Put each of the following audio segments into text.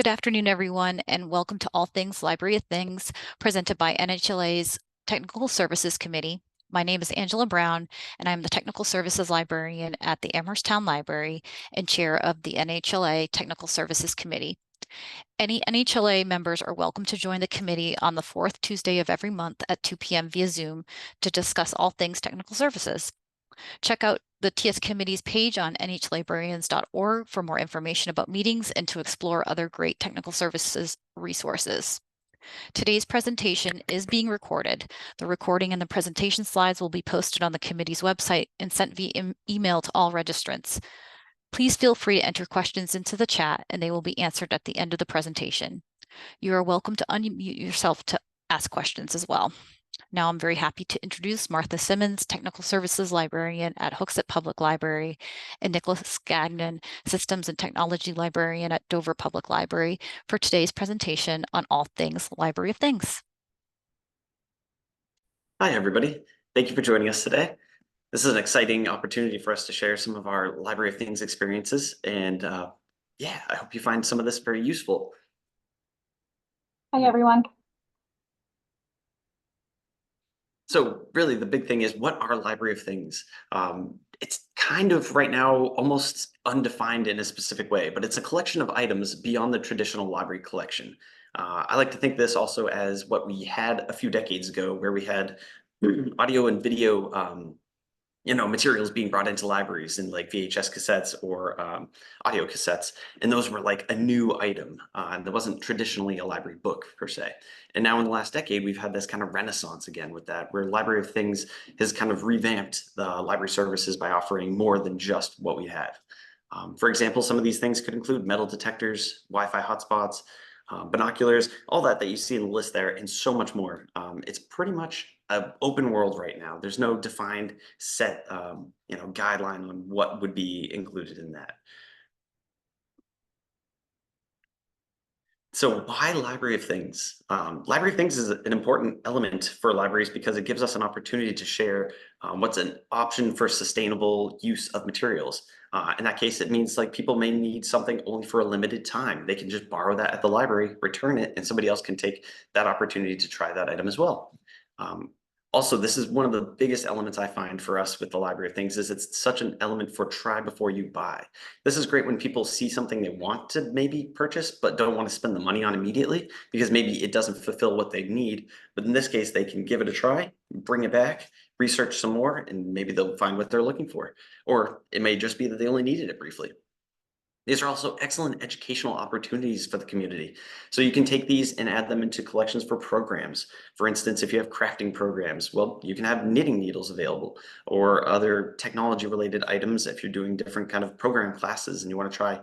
Good afternoon, everyone, and welcome to All Things Library of Things, presented by NHLA's Technical Services Committee. My name is Angela Brown, and I'm the Technical Services Librarian at the Amhersttown Library and Chair of the NHLA Technical Services Committee. Any NHLA members are welcome to join the committee on the fourth Tuesday of every month at 2 p.m. via Zoom to discuss all things technical services. Check out the TS Committee's page on nhlabrarians.org for more information about meetings and to explore other great technical services resources. Today's presentation is being recorded. The recording and the presentation slides will be posted on the committee's website and sent via email to all registrants. Please feel free to enter questions into the chat and they will be answered at the end of the presentation. You are welcome to unmute yourself to ask questions as well. Now I'm very happy to introduce Martha Simmons, Technical Services Librarian at Hooksett Public Library, and Nicholas Gagnon, Systems and Technology Librarian at Dover Public Library, for today's presentation on all things Library of Things. Hi, everybody. Thank you for joining us today. This is an exciting opportunity for us to share some of our Library of Things experiences, and yeah, I hope you find some of this very useful. Hi, everyone. So really the big thing is, what are Library of Things? It's kind of right now almost undefined in a specific way, but it's a collection of items beyond the traditional library collection. I like to think this also as what we had a few decades ago, where we had audio and video materials being brought into libraries in like VHS cassettes or audio cassettes. And those were like a new item. And there wasn't traditionally a library book per se. And now in the last decade, we've had this kind of renaissance again with that, where Library of Things has kind of revamped the library services by offering more than just what we had. For example, some of these things could include metal detectors, Wi-Fi hotspots, binoculars, all that you see in the list there, and so much more. It's pretty much an open world right now. There's no defined set guideline on what would be included in that. So why Library of Things? Library of Things is an important element for libraries because it gives us an opportunity to share what's an option for sustainable use of materials. In that case, it means like people may need something only for a limited time. They can just borrow that at the library, return it, and somebody else can take that opportunity to try that item as well. Also, this is one of the biggest elements I find for us with the Library of Things, is it's such an element for try before you buy. This is great when people see something they want to maybe purchase, but don't want to spend the money on immediately because maybe it doesn't fulfill what they need. But in this case, they can give it a try, bring it back, research some more, and maybe they'll find what they're looking for. Or it may just be that they only needed it briefly. These are also excellent educational opportunities for the community. So you can take these and add them into collections for programs. For instance, if you have crafting programs, well, you can have knitting needles available, or other technology related items if you're doing different kind of program classes and you want to try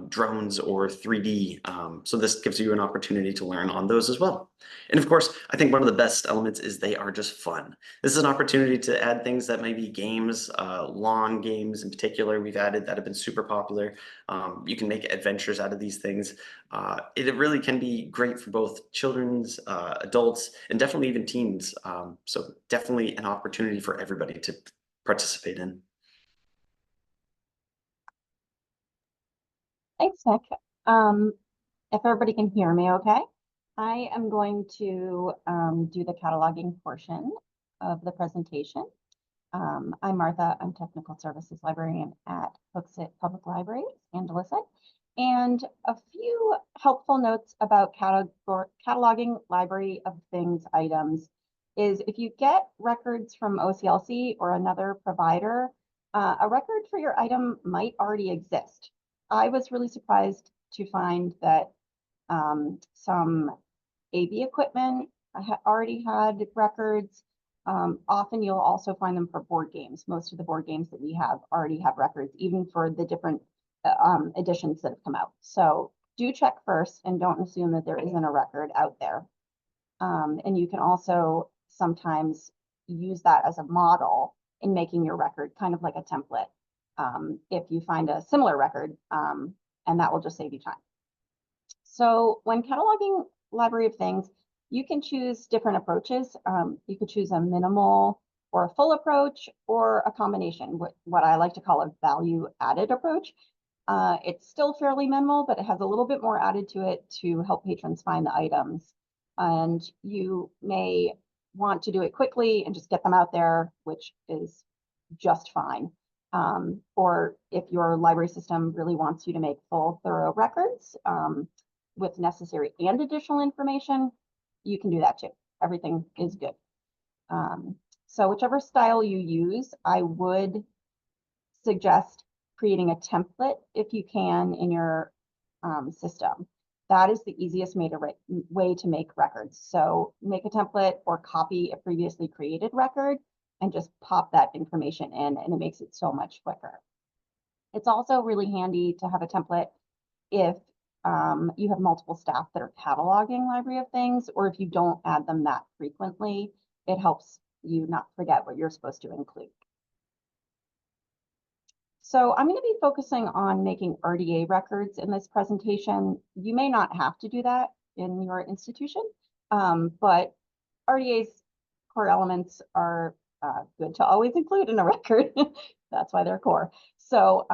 drones or 3D. So this gives you an opportunity to learn on those as well. And of course, I think one of the best elements is they are just fun. This is an opportunity to add things that may be games, lawn games in particular we've added that have been super popular. You can make adventures out of these things. It really can be great for both children's, adults, and definitely even teens. So definitely an opportunity for everybody to participate in. Thanks, Nick. If everybody can hear me okay, I am going to do the cataloging portion of the presentation. I'm Martha. I'm Technical Services Librarian at Hooksett Public Library, Angeles. And a few helpful notes about cataloging Library of Things items is, if you get records from OCLC or another provider, a record for your item might already exist. I was really surprised to find that some AV equipment already had records. Often you'll also find them for board games. Most of the board games that we have already have records, even for the different editions that have come out. So do check first and don't assume that there isn't a record out there. And you can also sometimes use that as a model in making your record, kind of like a template, if you find a similar record, and that will just save you time. So when cataloging Library of Things, you can choose different approaches. You could choose a minimal or a full approach, or a combination, what I like to call a value added approach. It's still fairly minimal, but it has a little bit more added to it to help patrons find the items. And you may want to do it quickly and just get them out there, which is just fine. Or if your library system really wants you to make full, thorough records with necessary and additional information, you can do that too. Everything is good. So whichever style you use, I would suggest creating a template if you can in your system. That is the easiest way to make records. So make a template or copy a previously created record and just pop that information in, and it makes it so much quicker. It's also really handy to have a template if you have multiple staff that are cataloging Library of Things, or if you don't add them that frequently, it helps you not forget what you're supposed to include. So I'm going to be focusing on making RDA records in this presentation. You may not have to do that in your institution, but RDA's core elements are good to always include in a record. That's why they're core. So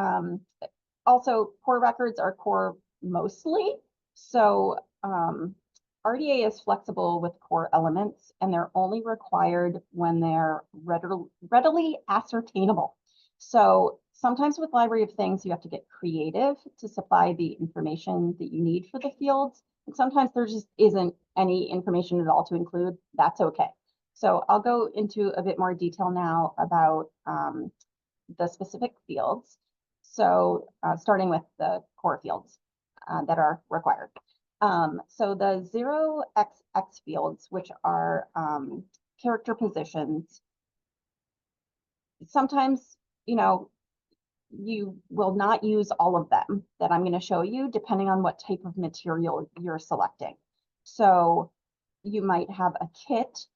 also core records are core mostly. So RDA is flexible with core elements, and they're only required when they're readily ascertainable. So sometimes with Library of Things, you have to get creative to supply the information that you need for the fields. And sometimes there just isn't any information at all to include. That's okay. So I'll go into a bit more detail now about the specific fields. So starting with the core fields that are required. So the 0xx fields, which are character positions, sometimes, you will not use all of them that I'm going to show you, depending on what type of material you're selecting. So you might have a kit,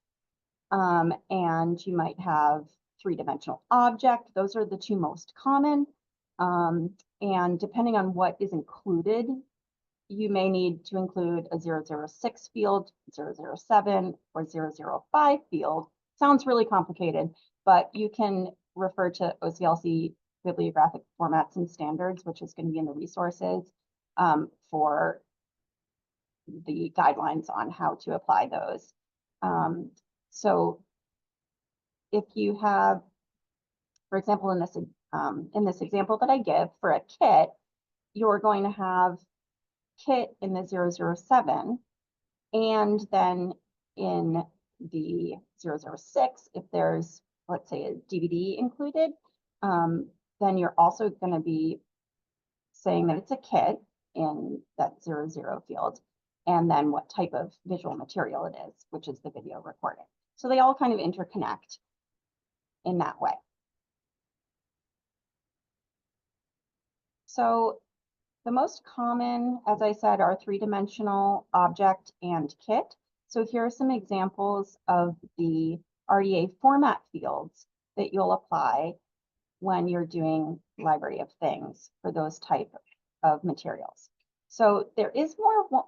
and you might have three-dimensional object. Those are the two most common. And depending on what is included, you may need to include a 006 field, 007, or 005 field. Sounds really complicated, but you can refer to OCLC bibliographic formats and standards, which is going to be in the resources for the guidelines on how to apply those. So if you have, for example, in this example that I give for a kit, you're going to have kit in the 007, and then in the 006, if there's, let's say, a DVD included, then you're also going to be saying that it's a kit in that 00 field, and then what type of visual material it is, which is the video recording. So they all kind of interconnect in that way. So the most common, as I said, are three-dimensional object and kit. So here are some examples of the RDA format fields that you'll apply when you're doing Library of Things for those type of materials. So there is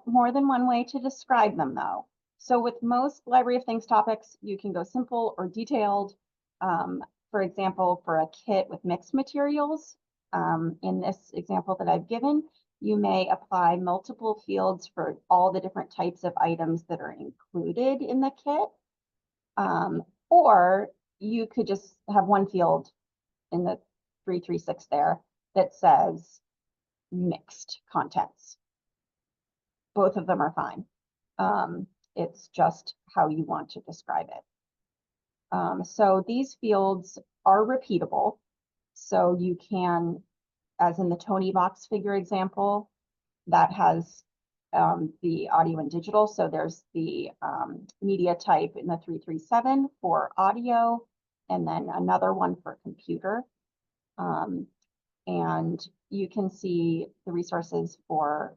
more than one way to describe them, though. So with most Library of Things topics, you can go simple or detailed. For example, for a kit with mixed materials, in this example that I've given, you may apply multiple fields for all the different types of items that are included in the kit. Or you could just have one field in the 336 there that says mixed contents. Both of them are fine. It's just how you want to describe it. So these fields are repeatable. So you can, as in the Tony box figure example, that has the audio and digital. So there's the media type in the 337 for audio, and then another one for computer. And you can see the resources for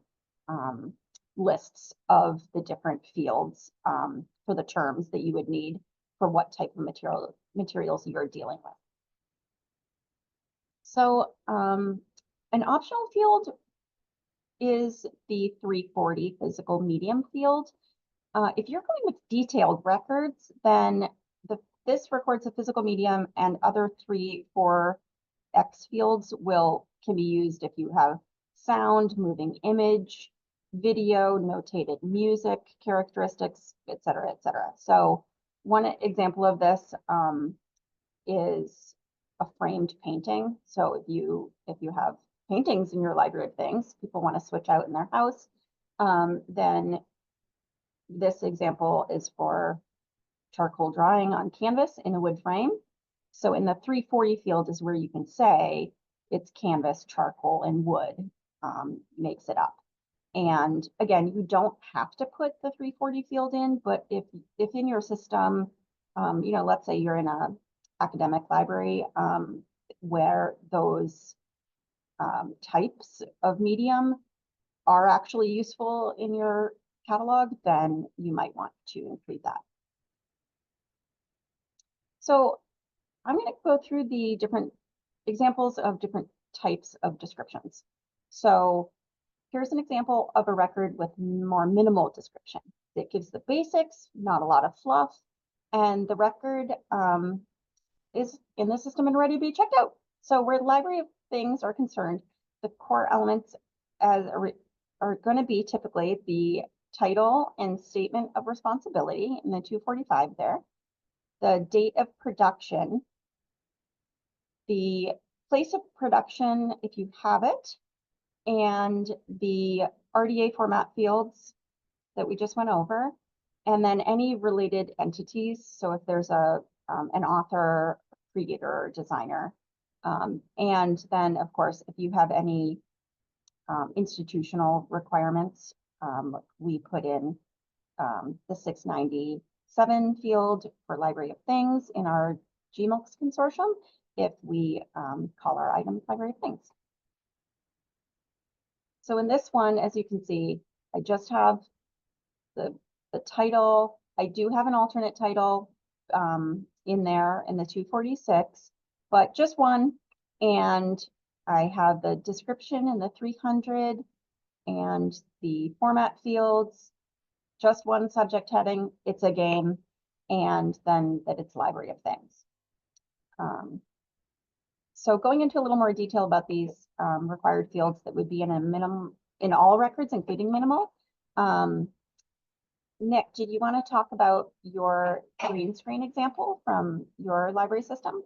lists of the different fields for the terms that you would need for what type of materials you're dealing with. So an optional field is the 340 physical medium field. If you're going with detailed records, then this records a physical medium, and other 3, 4X fields can be used if you have sound, moving image, video, notated music, characteristics, et cetera, et cetera. So one example of this is a framed painting. So if you have paintings in your library of things, people want to switch out in their house, then this example is for charcoal drawing on canvas in a wood frame. So in the 340 field is where you can say it's canvas, charcoal, and wood makes it up. And again, you don't have to put the 340 field in, but if in your system, you know, let's say you're in a academic library where those types of medium are actually useful in your catalog, then you might want to include that. So I'm going to go through the different examples of different types of descriptions. So here's an example of a record with more minimal description. It gives the basics, not a lot of fluff, and the record is in the system and ready to be checked out. So where library of things are concerned, the core elements are going to be typically the title and statement of responsibility in the 245 there, the date of production, the place of production if you have it, and the RDA format fields that we just went over, and then any related entities. So if there's an author, creator, or designer, and then of course, if you have any institutional requirements, we put in the 697 field for Library of Things in our GMILCS consortium if we call our item Library of Things. So in this one, as you can see, I just have the title. I do have an alternate title in there in the 246, but just one. And I have the description in the 300 and the format fields, just one subject heading, it's a game, and then that it's Library of Things. So going into a little more detail about these required fields that would be in a minimum in all records, including minimal. Nick, did you want to talk about your green screen example from your library system?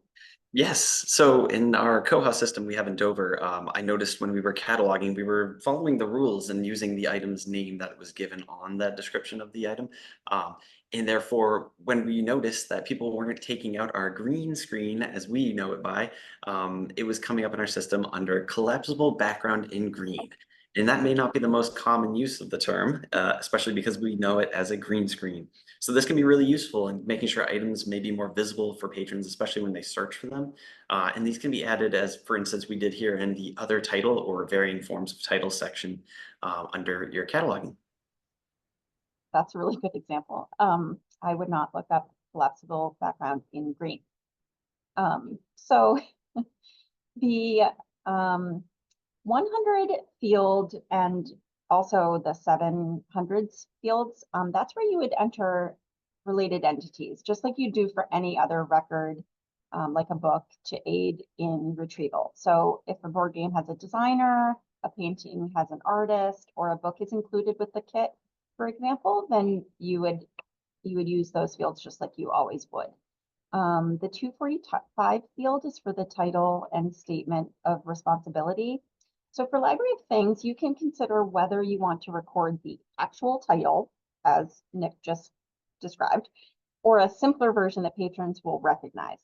Yes. So in our KOHA system we have in Dover, I noticed when we were cataloging, we were following the rules and using the item's name that was given on that description of the item. And therefore, when we noticed that people weren't taking out our green screen as we know it by, it was coming up in our system under collapsible background in green. And that may not be the most common use of the term, especially because we know it as a green screen. So this can be really useful in making sure items may be more visible for patrons, especially when they search for them. And these can be added as, for instance, we did here in the other title or varying forms of title section under your cataloging. That's a really good example. I would not look up collapsible background in green. So the 100 field and also the 700s fields, that's where you would enter related entities, just like you do for any other record, like a book, to aid in retrieval. So if a board game has a designer, a painting has an artist, or a book is included with the kit, for example, then you would use those fields just like you always would. The 245 field is for the title and statement of responsibility. So for Library of Things, you can consider whether you want to record the actual title, as Nick just described, or a simpler version that patrons will recognize,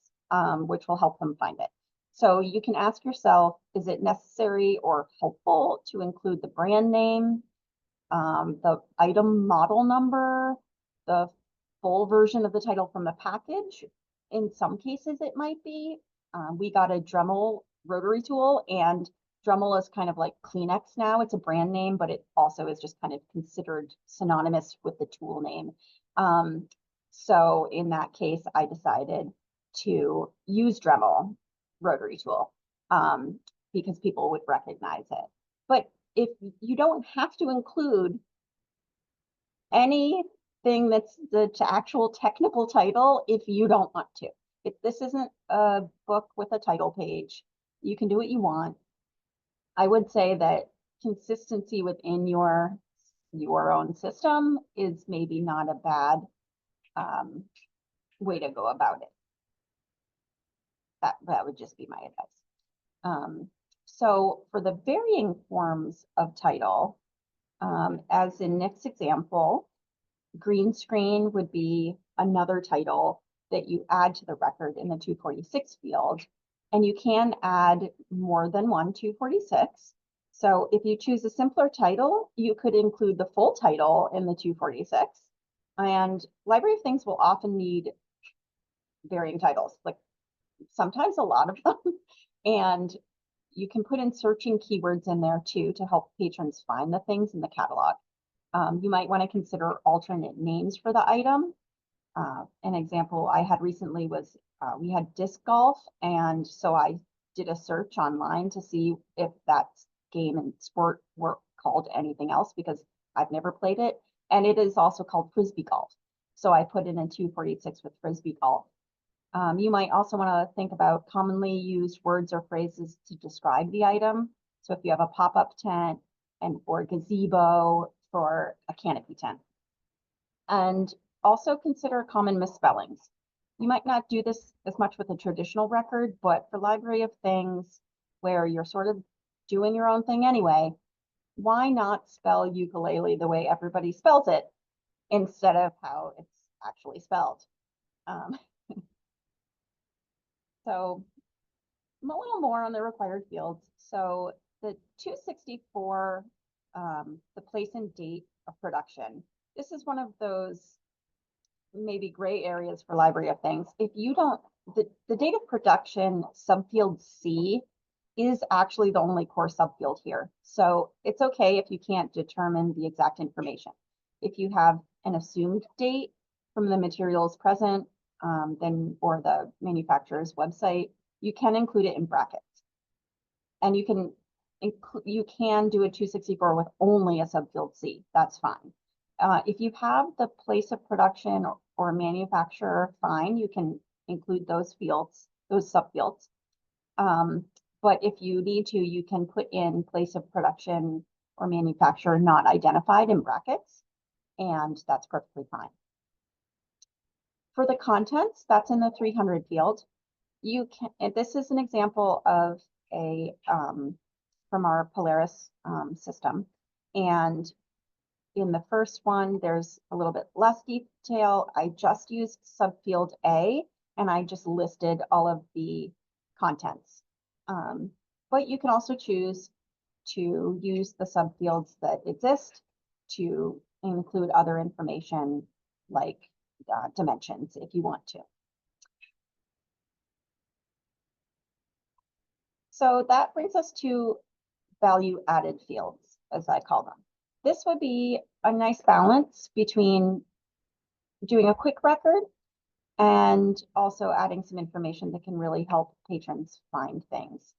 which will help them find it. So you can ask yourself, is it necessary or helpful to include the brand name, the item model number, the full version of the title from the package? In some cases, it might be. We got a Dremel rotary tool, and Dremel is kind of like Kleenex now. It's a brand name, but it also is just kind of considered synonymous with the tool name. So in that case, I decided to use Dremel rotary tool because people would recognize it. But if you don't have to include anything that's the actual technical title, if you don't want to. If this isn't a book with a title page, you can do what you want. I would say that consistency within your own system is maybe not a bad way to go about it. That would just be my advice. So for the varying forms of title, as in Nick's example, green screen would be another title that you add to the record in the 246 field. And you can add more than one 246. So if you choose a simpler title, you could include the full title in the 246. And Library of Things will often need varying titles, like sometimes a lot of them. And you can put in searching keywords in there too to help patrons find the things in the catalog. You might want to consider alternate names for the item. An example I had recently was we had disc golf, and so I did a search online to see if that game and sport were called anything else, because I've never played it, and it is also called frisbee golf. So I put in a 246 with frisbee golf. You might also want to think about commonly used words or phrases to describe the item. So if you have a pop-up tent or gazebo for a canopy tent. And also consider common misspellings. You might not do this as much with a traditional record, but for Library of Things, where you're sort of doing your own thing anyway, why not spell ukulele the way everybody spells it instead of how it's actually spelled? So a little more on the required fields. So the 264, the place and date of production. This is one of those maybe gray areas for Library of Things. If you don't, the date of production subfield C is actually the only core subfield here. So it's okay if you can't determine the exact information. If you have an assumed date from the materials present, then or the manufacturer's website, you can include it in brackets. And you can do a 264 with only a subfield C. That's fine. If you have the place of production or manufacturer, fine, you can include those fields, those subfields. But if you need to, you can put in place of production or manufacturer not identified in brackets, and that's perfectly fine. For the contents, that's in the 300 field. You can, and this is an example of a from our Polaris system. And in the first one, there's a little bit less detail. I just used subfield A, and I just listed all of the contents. But you can also choose to use the subfields that exist to include other information like dimensions if you want to. So that brings us to value added fields, as I call them. This would be a nice balance between doing a quick record and also adding some information that can really help patrons find things.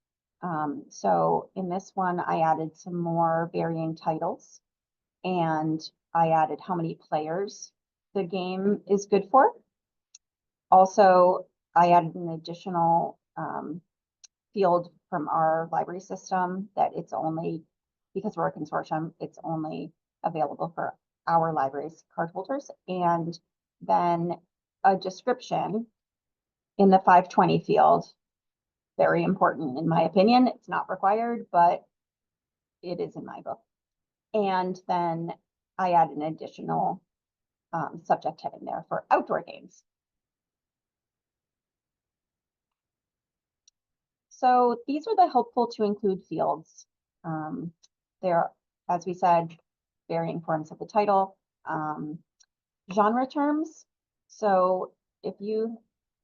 So in this one, I added some more varying titles, and I added how many players the game is good for. Also, I added an additional field from our library system that it's only, because we're a consortium, it's only available for our library's card holders. And then a description in the 520 field, very important in my opinion. It's not required, but it is in my book. And then I add an additional subject heading there for outdoor games. So these are the helpful to include fields. There, as we said, varying forms of the title, genre terms. So if you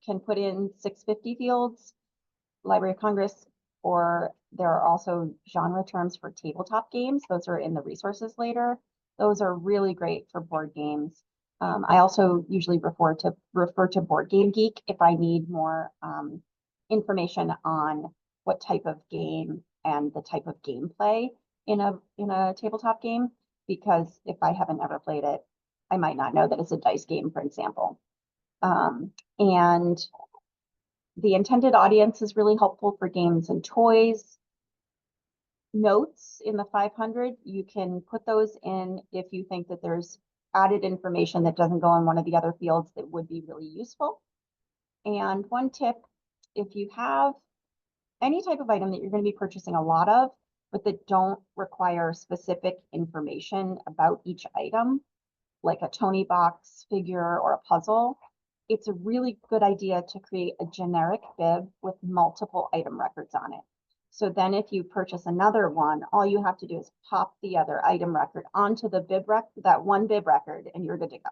can put in 650 fields, Library of Congress, or there are also genre terms for tabletop games. Those are in the resources later. Those are really great for board games. I also usually refer to Board Game Geek if I need more information on what type of game and the type of gameplay in a tabletop game, because if I haven't ever played it, I might not know that it's a dice game, for example. And the intended audience is really helpful for games and toys. notes in the 500, you can put those in if you think that there's added information that doesn't go in one of the other fields that would be really useful. And one tip, if you have any type of item that you're going to be purchasing a lot of, but that don't require specific information about each item, like a Tony box figure or a puzzle, it's a really good idea to create a generic bib with multiple item records on it. So then if you purchase another one, all you have to do is pop the other item record onto the bib that one bib record, and you're good to go.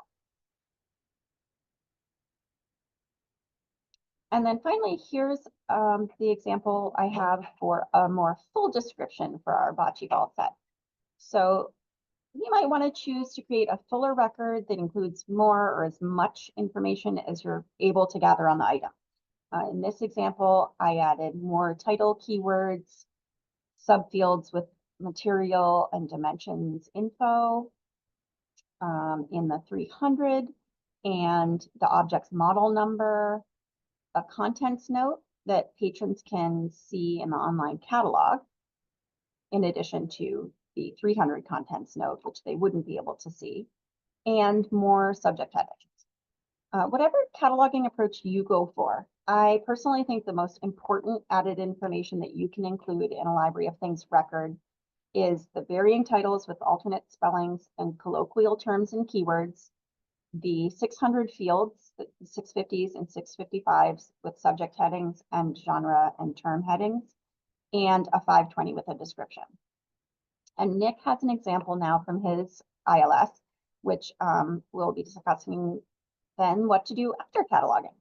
And then finally, here's the example I have for a more full description for our bocce ball set. So you might want to choose to create a fuller record that includes more or as much information as you're able to gather on the item. In this example, I added more title keywords, subfields with material and dimensions info in the 300, and the object's model number, a contents note that patrons can see in the online catalog, in addition to the 300 contents note, which they wouldn't be able to see, and more subject headings. Whatever cataloging approach you go for, I personally think the most important added information that you can include in a Library of Things record is the varying titles with alternate spellings and colloquial terms and keywords, the 600 fields, the 650s and 655s with subject headings and genre and term headings, and a 520 with a description. And Nick has an example now from his ILS, which we'll be discussing then what to do after cataloging.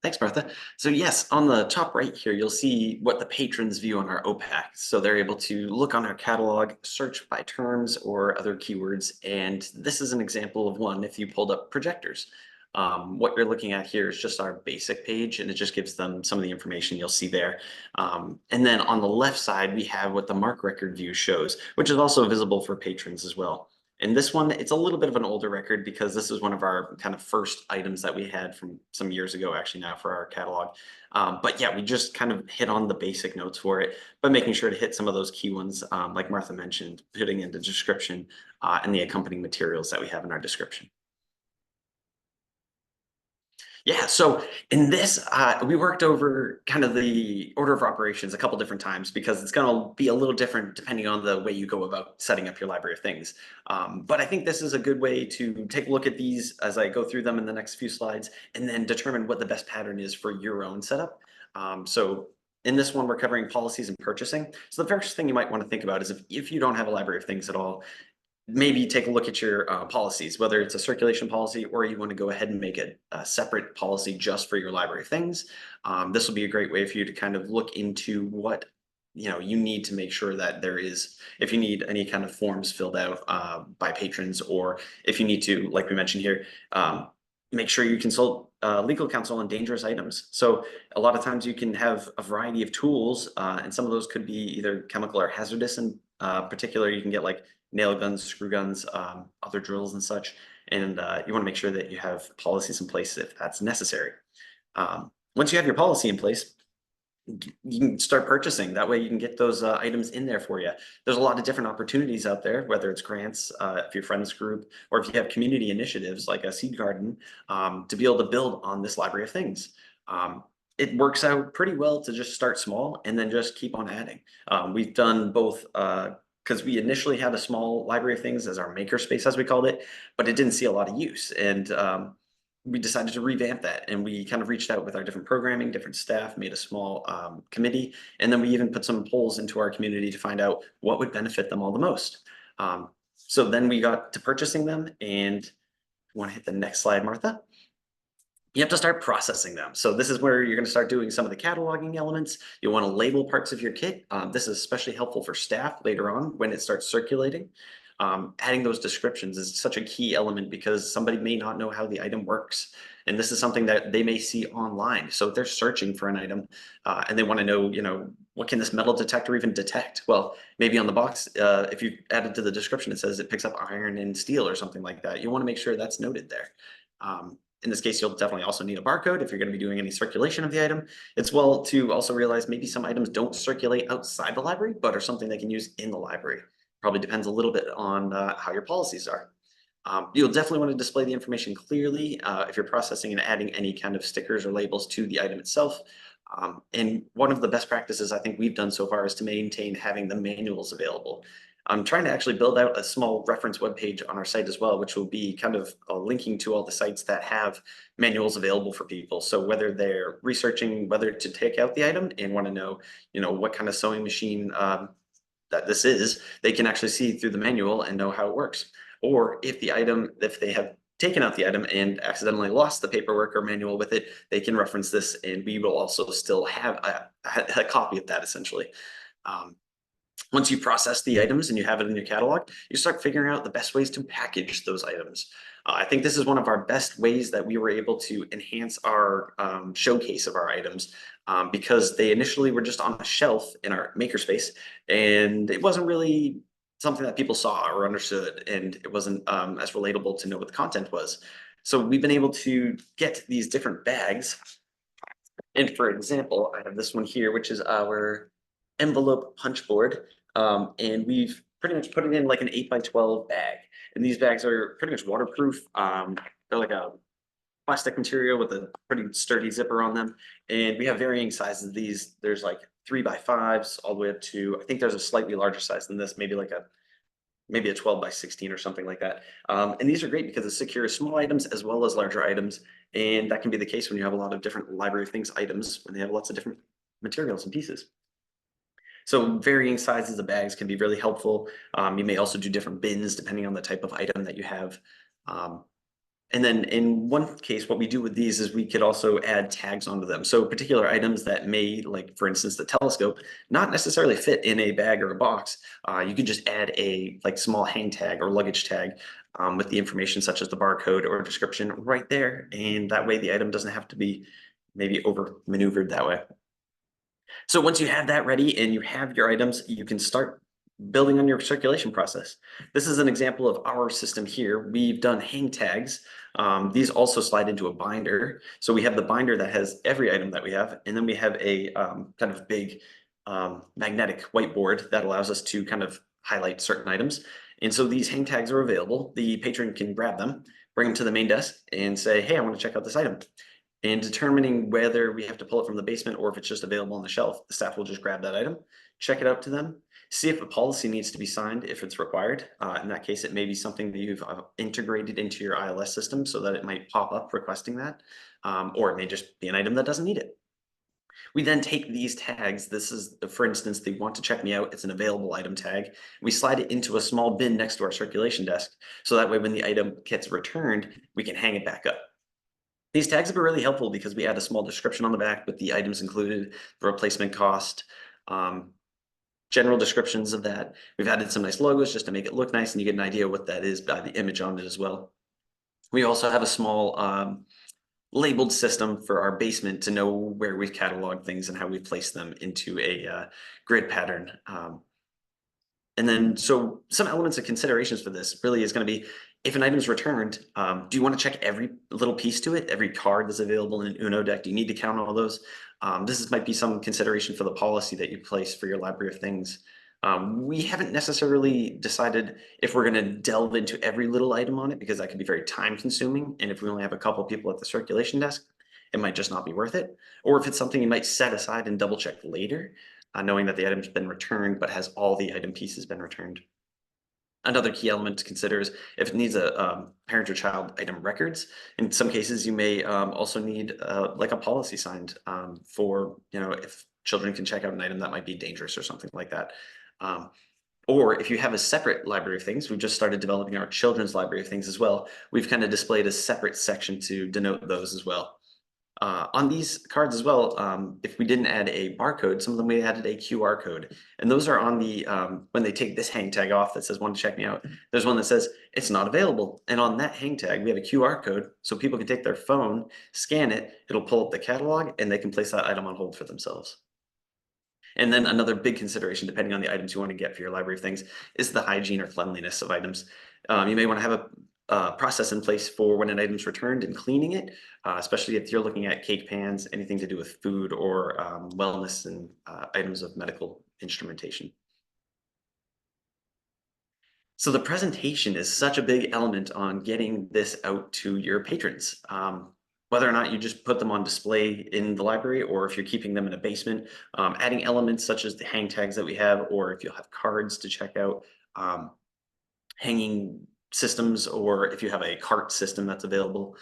Thanks, Martha. So yes, on the top right here, you'll see what the patrons view on our OPAC. So they're able to look on our catalog, search by terms or other keywords. And this is an example of one if you pulled up projectors. What you're looking at here is just our basic page, and it just gives them some of the information you'll see there. And then on the left side, we have what the mark record view shows, which is also visible for patrons as well. And this one, it's a little bit of an older record because this is one of our kind of first items that we had from some years ago, actually now for our catalog. But yeah, we just kind of hit on the basic notes for it, but making sure to hit some of those key ones, like Martha mentioned, putting in the description and the accompanying materials that we have in our description. Yeah, so in this, we worked over kind of the order of operations a couple different times because it's going to be a little different depending on the way you go about setting up your library of things. But I think this is a good way to take a look at these as I go through them in the next few slides and then determine what the best pattern is for your own setup. So in this one, we're covering policies and purchasing. So the first thing you might want to think about is if you don't have a library of things at all, maybe take a look at your policies, whether it's a circulation policy or you want to go ahead and make a separate policy just for your library of things. This will be a great way for you to kind of look into what you need to make sure that there is, if you need any kind of forms filled out by patrons, or if you need to, like we mentioned here, make sure you consult legal counsel on dangerous items. So a lot of times you can have a variety of tools, and some of those could be either chemical or hazardous. In particular, you can get like nail guns, screw guns, other drills and such. And you want to make sure that you have policies in place if that's necessary. Once you have your policy in place, you can start purchasing. That way you can get those items in there for you. There's a lot of different opportunities out there, whether it's grants, if your friends group, or if you have community initiatives like a seed garden, to be able to build on this library of things. It works out pretty well to just start small and then just keep on adding. We've done both because we initially had a small library of things as our makerspace, as we called it, but it didn't see a lot of use. And we decided to revamp that, and we kind of reached out with our different programming, different staff, made a small committee, and then we even put some polls into our community to find out what would benefit them all the most. So then we got to purchasing them, and you want to hit the next slide, Martha? You have to start processing them. So this is where you're going to start doing some of the cataloging elements. You want to label parts of your kit. This is especially helpful for staff later on when it starts circulating. Adding those descriptions is such a key element because somebody may not know how the item works. And this is something that they may see online. So if they're searching for an item and they want to know, what can this metal detector even detect? Well, maybe on the box, if you add it to the description, it says it picks up iron and steel or something like that. You want to make sure that's noted there. In this case, you'll definitely also need a barcode if you're going to be doing any circulation of the item. It's well to also realize maybe some items don't circulate outside the library, but are something they can use in the library. Probably depends a little bit on how your policies are. You'll definitely want to display the information clearly if you're processing and adding any kind of stickers or labels to the item itself. And one of the best practices I think we've done so far is to maintain having the manuals available. I'm trying to actually build out a small reference webpage on our site as well, which will be kind of linking to all the sites that have manuals available for people. So whether they're researching whether to take out the item and want to know, what kind of sewing machine that this is, they can actually see through the manual and know how it works. Or if they have taken out the item and accidentally lost the paperwork or manual with it, they can reference this, and we will also still have a copy of that essentially. Once you process the items and you have it in your catalog, you start figuring out the best ways to package those items. I think this is one of our best ways that we were able to enhance our showcase of our items because they initially were just on a shelf in our makerspace, and it wasn't really something that people saw or understood, and it wasn't as relatable to know what the content was. So we've been able to get these different bags. And for example, I have this one here, which is our envelope punch board. And we've pretty much put it in like an 8x12 bag. And these bags are pretty much waterproof. They're like a plastic material with a pretty sturdy zipper on them. And we have varying sizes of these. There's like 3x5s all the way up to, I think there's a slightly larger size than this, maybe a 12x16 or something like that. And these are great because it secures small items as well as larger items. And that can be the case when you have a lot of different library of things items, when they have lots of different materials and pieces. So varying sizes of bags can be really helpful. You may also do different bins depending on the type of item that you have. And then in one case, what we do with these is we could also add tags onto them. So particular items that may, like for instance, the telescope, not necessarily fit in a bag or a box. You could just add a small hang tag or luggage tag with the information such as the barcode or description right there. And that way the item doesn't have to be maybe over maneuvered that way. So once you have that ready and you have your items, you can start building on your circulation process. This is an example of our system here. We've done hang tags. These also slide into a binder. So we have the binder that has every item that we have, and then we have a kind of big magnetic whiteboard that allows us to kind of highlight certain items. And so these hang tags are available. The patron can grab them, bring them to the main desk and say, hey, I want to check out this item. And determining whether we have to pull it from the basement or if it's just available on the shelf, the staff will just grab that item, check it out to them, see if a policy needs to be signed if it's required. In that case, it may be something that you've integrated into your ILS system so that it might pop up requesting that, or it may just be an item that doesn't need it. We then take these tags. This is, for instance, they want to check me out. It's an available item tag. We slide it into a small bin next to our circulation desk. So that way, when the item gets returned, we can hang it back up. These tags have been really helpful because we add a small description on the back with the items included, the replacement cost, general descriptions of that. We've added some nice logos just to make it look nice, and you get an idea what that is by the image on it as well. We also have a small labeled system for our basement to know where we've cataloged things and how we place them into a grid pattern. And then, so some elements of considerations for this really is going to be, if an item is returned, do you want to check every little piece to it, every card that's available in an Uno deck? Do you need to count all those? Might be some consideration for the policy that you place for your library of things. We haven't necessarily decided if we're going to delve into every little item on it, because that could be very time consuming. And if we only have a couple people at the circulation desk, it might just not be worth it. Or if it's something you might set aside and double check later, knowing that the item's been returned, but has all the item pieces been returned. Another key element to consider is if it needs a parent or child item records. In some cases, you may also need like a policy signed for, if children can check out an item that might be dangerous or something like that. Or if you have a separate library of things, we've just started developing our children's library of things as well. We've kind of displayed a separate section to denote those as well. On these cards as well, if we didn't add a barcode, some of them we added a QR code. And those are on the, when they take this hang tag off that says "want to check me out," there's one that says it's not available. And on that hang tag, we have a QR code so people can take their phone, scan it, it'll pull up the catalog, and they can place that item on hold for themselves. And then another big consideration, depending on the items you want to get for your library of things, is the hygiene or cleanliness of items. You may want to have process in place for when an item's returned and cleaning it, especially if you're looking at cake pans, anything to do with food or wellness and items of medical instrumentation. So the presentation is such a big element on getting this out to your patrons. Whether or not you just put them on display in the library or if you're keeping them in a basement, adding elements such as the hang tags that we have, or if you'll have cards to check out, hanging systems, or if you have a cart system that's available.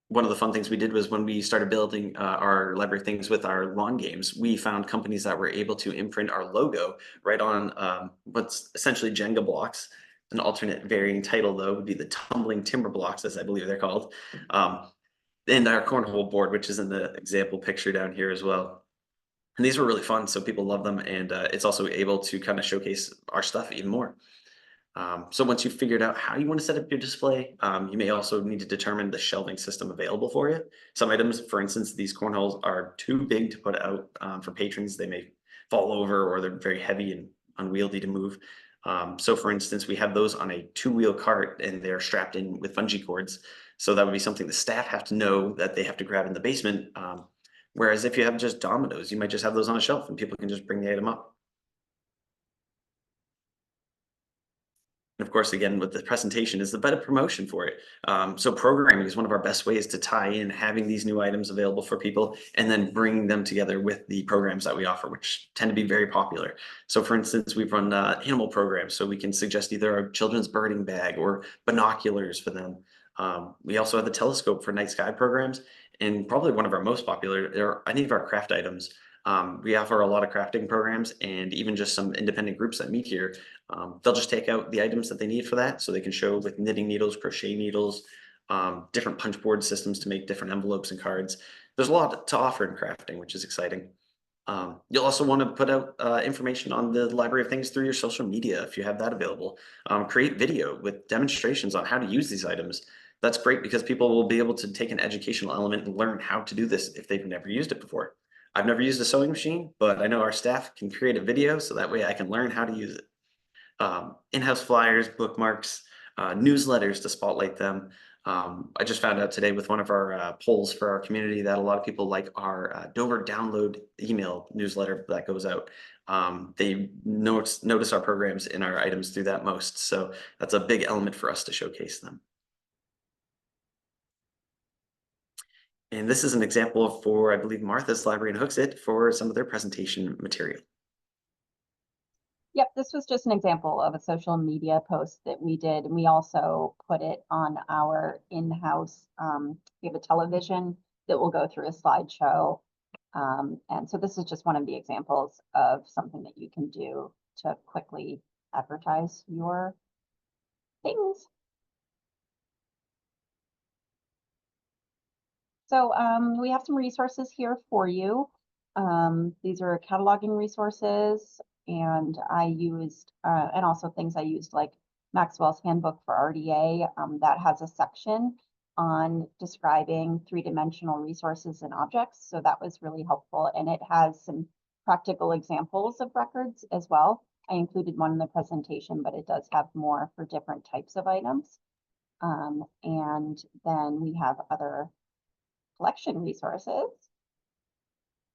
One of the fun things we did was when we started building our library things with our lawn games, we found companies that were able to imprint our logo right on what's essentially Jenga blocks. An alternate varying title, though, would be the tumbling timber blocks, as I believe they're called. And our cornhole board, which is in the example picture down here as well. And these were really fun, so people love them, and it's also able to kind of showcase our stuff even more. So once you've figured out how you want to set up your display, you may also need to determine the shelving system available for you. Some items, for instance, these cornholes are too big to put out for patrons. They may fall over or they're very heavy and unwieldy to move. So for instance, we have those on a 2-wheel cart and they're strapped in with bungee cords. So that would be something the staff have to know that they have to grab in the basement. Whereas if you have just dominoes, you might just have those on a shelf and people can just bring the item up. And of course, again, with the presentation is the better promotion for it. So programming is one of our best ways to tie in having these new items available for people and then bringing them together with the programs that we offer, which tend to be very popular. So for instance, we've run animal programs, so we can suggest either a children's birding bag or binoculars for them. We also have the telescope for night sky programs, and probably one of our most popular are any of our craft items. We offer a lot of crafting programs and even just some independent groups that meet here. They'll just take out the items that they need for that, so they can show with knitting needles, crochet needles, different punch board systems to make different envelopes and cards. There's a lot to offer in crafting, which is exciting. You'll also want to put out information on the Library of Things through your social media if you have that available. Create video with demonstrations on how to use these items. That's great because people will be able to take an educational element and learn how to do this if they've never used it before. I've never used a sewing machine, but I know our staff can create a video so that way I can learn how to use it. In-house flyers, bookmarks, newsletters to spotlight them. I just found out today with one of our polls for our community that a lot of people like our Dover download email newsletter that goes out. They notice our programs in our items through that most. So that's a big element for us to showcase them. And this is an example for, I believe, Martha's Library and Hooksett for some of their presentation material. Yep, this was just an example of a social media post that we did. And we also put it on our in-house, we have a television that will go through a slideshow. And so this is just one of the examples of something that you can do to quickly advertise your things. So we have some resources here for you. These are cataloging resources, and I used, and also things I used like Maxwell's Handbook for RDA that has a section on describing 3-dimensional resources and objects. So that was really helpful. And it has some practical examples of records as well. I included one in the presentation, but it does have more for different types of items. And then we have other collection resources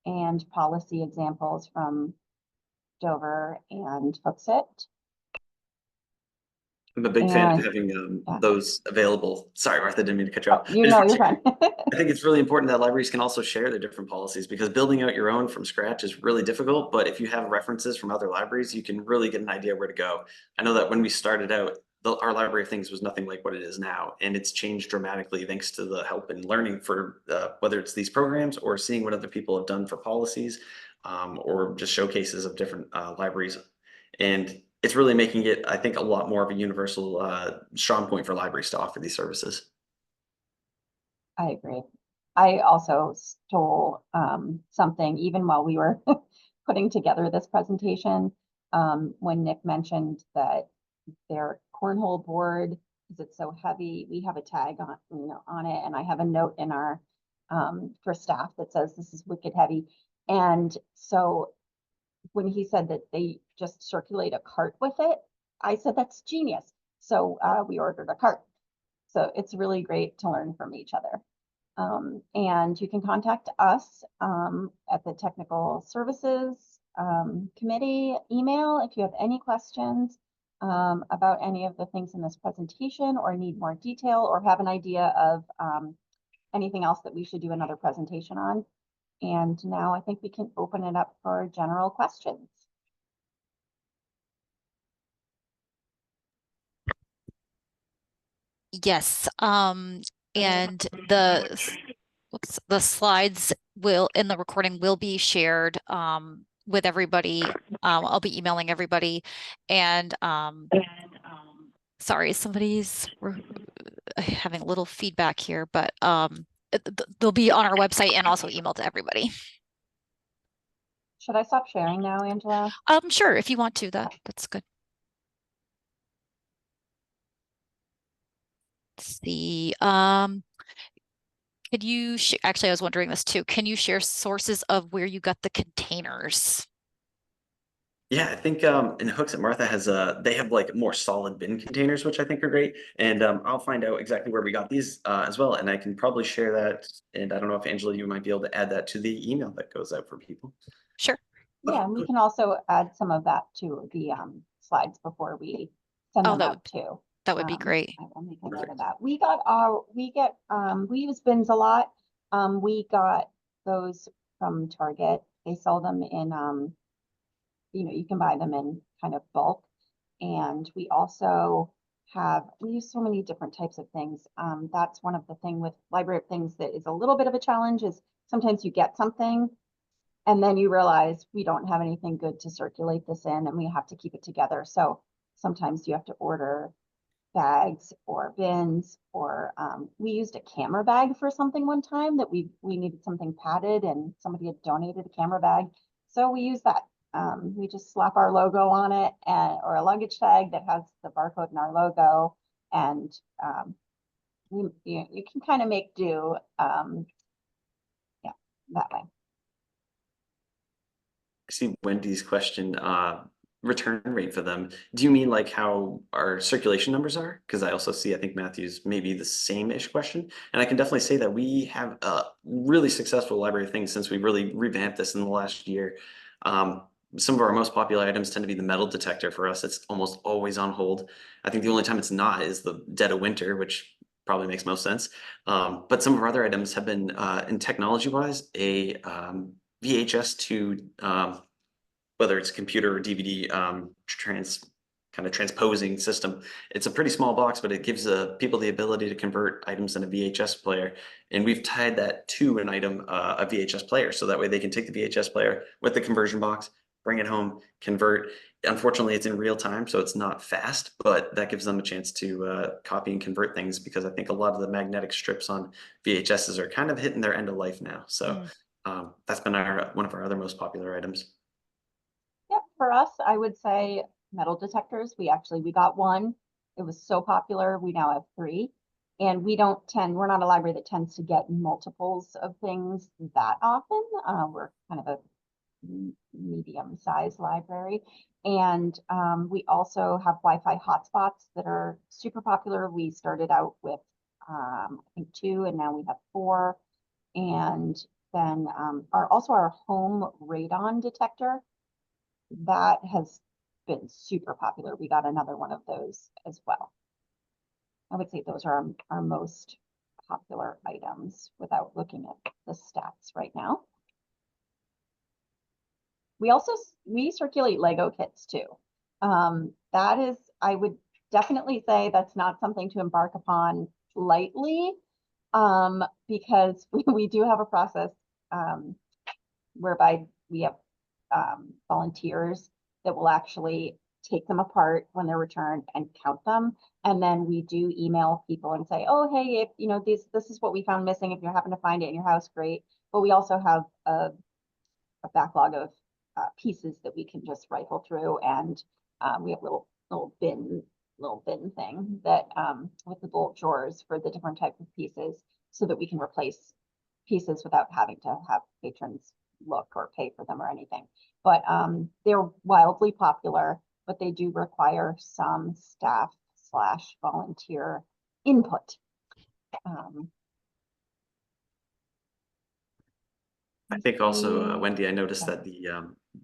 and policy examples from Dover and Hooksett. I'm a big fan of having those available. Sorry, Martha, didn't mean to cut you off. You're fine. I think it's really important that libraries can also share their different policies because building out your own from scratch is really difficult. But if you have references from other libraries, you can really get an idea where to go. I know that when we started out, our Library of Things was nothing like what it is now, and it's changed dramatically thanks to the help and learning for whether it's these programs or seeing what other people have done for policies or just showcases of different libraries. And it's really making it, I think, a lot more of a universal strong point for libraries to offer these services. I agree. I also stole something even while we were putting together this presentation when Nick mentioned that their cornhole board, because it's so heavy, we have a tag on it, and I have a note in our for staff that says this is wicked heavy. And so when he said that they just circulate a cart with it, I said that's genius. So we ordered a cart. So it's really great to learn from each other. And you can contact us at the Technical Services Committee email if you have any questions about any of the things in this presentation, or need more detail, or have an idea of anything else that we should do another presentation on. And now I think we can open it up for general questions. Yes, and the slides will in the recording will be shared with everybody. I'll be emailing everybody, and sorry, somebody's having a little feedback here, but they'll be on our website and also emailed to everybody. Should I stop sharing now, Angela? Sure, if you want to, that's good. Let's see. Could you actually, I was wondering this too. Can you share sources of where you got the containers? Yeah, I think in Hooks at Martha has they have like more solid bin containers, which I think are great. And I'll find out exactly where we got these as well, and I can probably share that. And I don't know if Angela, you might be able to add that to the email that goes out for people. Sure. Yeah, and we can also add some of that to the slides before we send them out too. That would be great. I will make a note of that. We use bins a lot. We got those from Target. They sell them in you can buy them in kind of bulk. And we also we use so many different types of things. That's one of the things with Library of Things that is a little bit of a challenge, is sometimes you get something and then you realize we don't have anything good to circulate this in, and we have to keep it together. So sometimes you have to order bags or bins, or we used a camera bag for something one time that we needed something padded, and somebody had donated a camera bag. So we use that. We just slap our logo on it, or a luggage tag that has the barcode and our logo, and you can kind of make do yeah, that way. I see Wendy's question, return rate for them. Do you mean like how our circulation numbers are? Because I also see, I think Matthew's maybe the same-ish question. And I can definitely say that we have a really successful Library of Things since we really revamped this in the last year. Some of our most popular items tend to be the metal detector. For us, it's almost always on hold. I think the only time it's not is the dead of winter, which probably makes most sense. But some of our other items have been, in technology-wise, a VHS to whether it's computer or DVD kind of transposing system. It's a pretty small box, but it gives people the ability to convert items in a VHS player. And we've tied that to an item, a VHS player, so that way they can take the VHS player with the conversion box, bring it home, convert. Unfortunately, it's in real time, so it's not fast, but that gives them a chance to copy and convert things, because I think a lot of the magnetic strips on VHSs are kind of hitting their end of life now. So that's been one of our other most popular items. Yep, for us, I would say metal detectors. We got one. It was so popular, we now have 3. And we're not a library that tends to get multiples of things that often. We're kind of a medium-sized library. And we also have Wi-Fi hotspots that are super popular. We started out with, I think 2, and now we have 4. And then our home radon detector, that has been super popular. We got another one of those as well. I would say those are our most popular items without looking at the stats right now. We circulate Lego kits too. That is, I would definitely say that's not something to embark upon lightly, because we do have a process whereby we have volunteers that will actually take them apart when they're returned and count them. And then we do email people and say, oh, hey, if this is what we found missing. If you happen to find it in your house, great. But we also have a backlog of pieces that we can just rifle through, and we have little bin thing that with the bolt drawers for the different types of pieces, so that we can replace pieces without having to have patrons look or pay for them or anything. But they're wildly popular, but they do require some staff volunteer input. I think also, Wendy, I noticed that the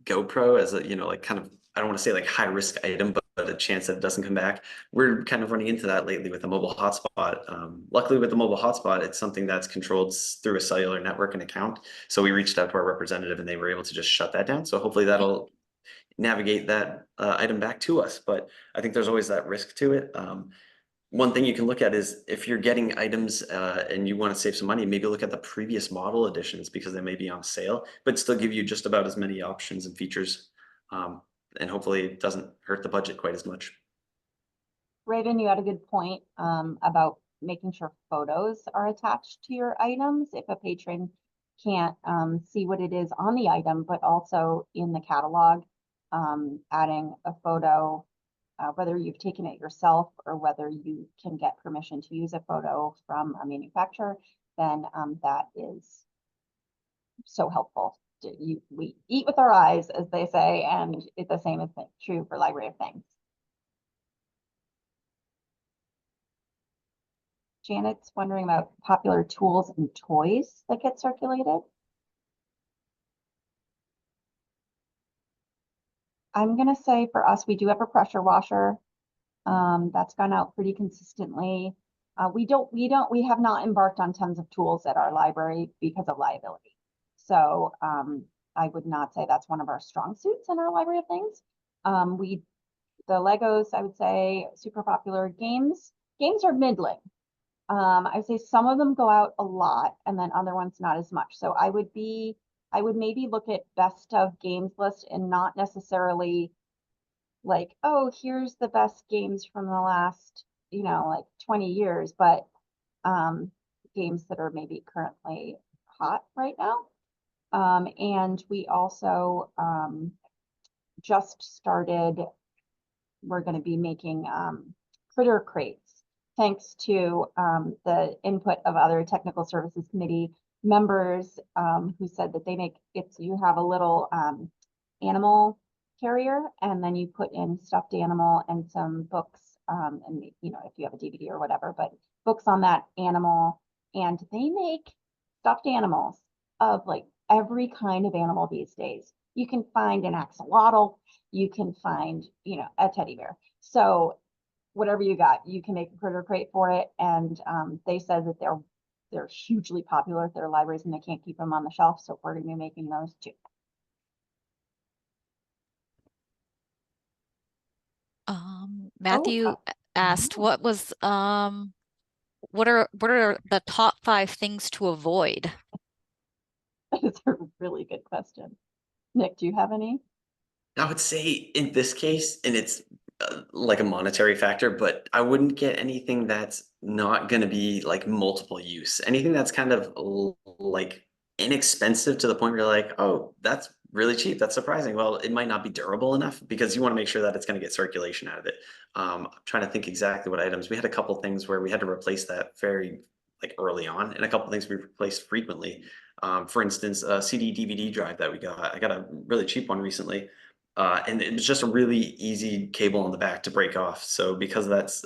GoPro as a, like kind of, I don't want to say like high risk item, but a chance that it doesn't come back. We're kind of running into that lately with the mobile hotspot. Luckily with the mobile hotspot, it's something that's controlled through a cellular network and account. So we reached out to our representative and they were able to just shut that down. So hopefully that'll navigate that item back to us. But I think there's always that risk to it. One thing you can look at is if you're getting items and you want to save some money, maybe look at the previous model editions because they may be on sale, but still give you just about as many options and features. And hopefully it doesn't hurt the budget quite as much. Raven, you had a good point about making sure photos are attached to your items. If a patron can't see what it is on the item, but also in the catalog, adding a photo, whether you've taken it yourself or whether you can get permission to use a photo from a manufacturer, then that is so helpful. We eat with our eyes, as they say, and it's the same is true for Library of Things. Janet's wondering about popular tools and toys that get circulated. I'm gonna say for us, we do have a pressure washer. That's gone out pretty consistently. We have not embarked on tons of tools at our library because of liability. So I would not say that's one of our strong suits in our Library of Things. The Legos, I would say, super popular. Games are middling. I would say some of them go out a lot and then other ones not as much. So I would maybe look at best of games list and not necessarily like, oh, here's the best games from the last, like 20 years, but games that are maybe currently hot right now. And we also just started, we're going to be making critter crates, thanks to the input of other technical services committee members who said that they make you have a little animal carrier and then you put in stuffed animal and some books and if you have a DVD or whatever, but books on that animal, and they make stuffed animals of like every kind of animal these days. You can find an axolotl, you can find a teddy bear. So whatever you got, you can make a critter crate for it. And they said that they're hugely popular at their libraries and they can't keep them on the shelf. So we're going to be making those too. Matthew asked, what are the top 5 things to avoid? That's a really good question. Nick, do you have any? I would say in this case, and it's like a monetary factor, but I wouldn't get anything that's not going to be like multiple use. Anything that's kind of like inexpensive to the point where you're like, oh, that's really cheap. That's surprising. Well, it might not be durable enough because you want to make sure that it's going to get circulation out of it. I'm trying to think exactly what items. We had a couple things where we had to replace that very like early on, and a couple things we replaced frequently. For instance, a CD DVD drive that we got. I got a really cheap one recently. And it was just a really easy cable on the back to break off. So because that's